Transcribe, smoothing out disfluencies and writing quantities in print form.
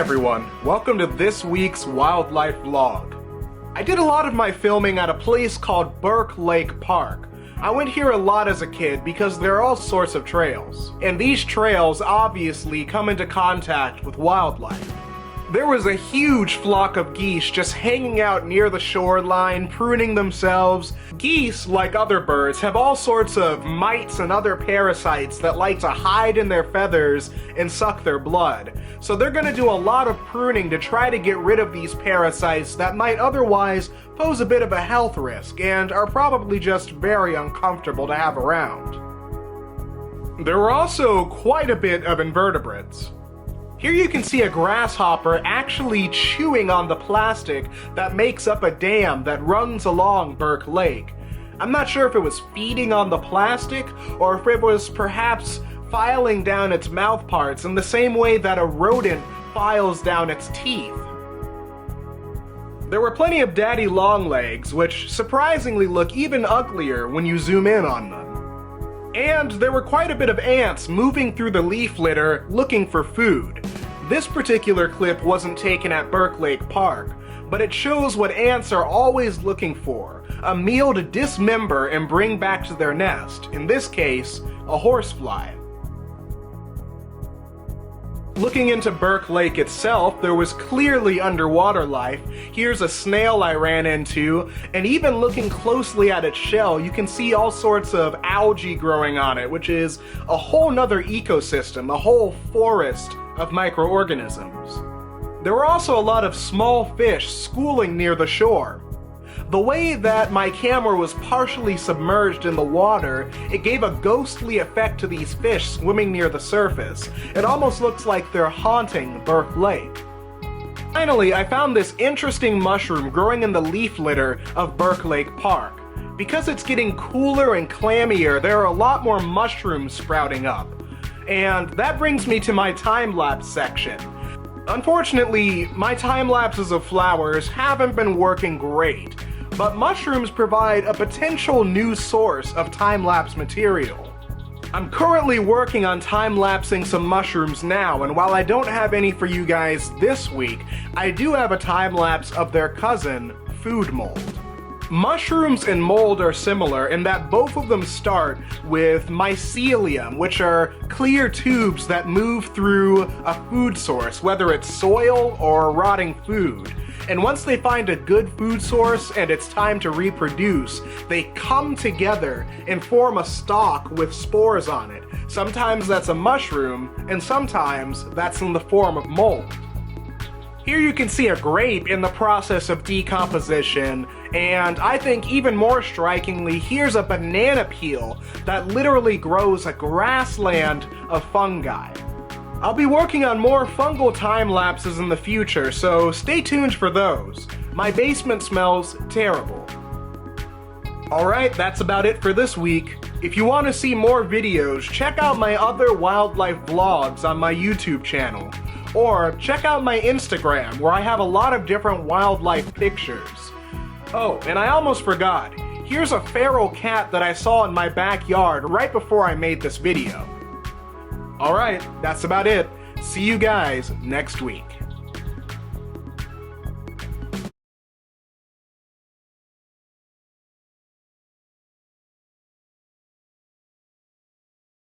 everyone, welcome to this week's wildlife vlog. I did a lot of my filming at a place called Burke Lake Park. I went here a lot as a kid because there are all sorts of trails, and these trails obviously come into contact with wildlife. There was a huge flock of geese just hanging out near the shoreline, pruning themselves. Geese, like other birds, have all sorts of mites and other parasites that like to hide in their feathers and suck their blood. So they're gonna do a lot of pruning to try to get rid of these parasites that might otherwise pose a bit of a health risk and are probably just very uncomfortable to have around. There were also quite a bit of invertebrates. Here you can see a grasshopper actually chewing on the plastic that makes up a dam that runs along Burke Lake. I'm not sure if it was feeding on the plastic or if it was perhaps filing down its mouth parts in the same way that a rodent files down its teeth. There were plenty of daddy longlegs, which surprisingly look even uglier when you zoom in on them. And there were quite a bit of ants moving through the leaf litter looking for food. This particular clip wasn't taken at Burke Lake Park, but it shows what ants are always looking for: a meal to dismember and bring back to their nest, in this case, a horsefly. Looking into Burke Lake itself, there was clearly underwater life. Here's a snail I ran into, and even looking closely at its shell, you can see all sorts of algae growing on it, which is a whole nother ecosystem, a whole forest of microorganisms. There were also a lot of small fish schooling near the shore. The way that my camera was partially submerged in the water, it gave a ghostly effect to these fish swimming near the surface. It almost looks like they're haunting Burke Lake. Finally, I found this interesting mushroom growing in the leaf litter of Burke Lake Park. Because it's getting cooler and clammier, there are a lot more mushrooms sprouting up. And that brings me to my time-lapse section. Unfortunately, my time lapses of flowers haven't been working great, but mushrooms provide a potential new source of time-lapse material. I'm currently working on time-lapsing some mushrooms now, and while I don't have any for you guys this week, I do have a time-lapse of their cousin, food mold. Mushrooms and mold are similar in that both of them start with mycelium, which are clear tubes that move through a food source, whether it's soil or rotting food. And once they find a good food source and it's time to reproduce, they come together and form a stalk with spores on it. Sometimes that's a mushroom, and sometimes that's in the form of mold. Here you can see a grape in the process of decomposition, and I think even more strikingly, here's a banana peel that literally grows a grassland of fungi. I'll be working on more fungal time lapses in the future, so stay tuned for those. My basement smells terrible. Alright, that's about it for this week. If you want to see more videos, check out my other wildlife vlogs on my YouTube channel. Or check out my Instagram, where I have a lot of different wildlife pictures. Oh, and I almost forgot. Here's a feral cat that I saw in my backyard right before I made this video. Alright, that's about it. See you guys next week.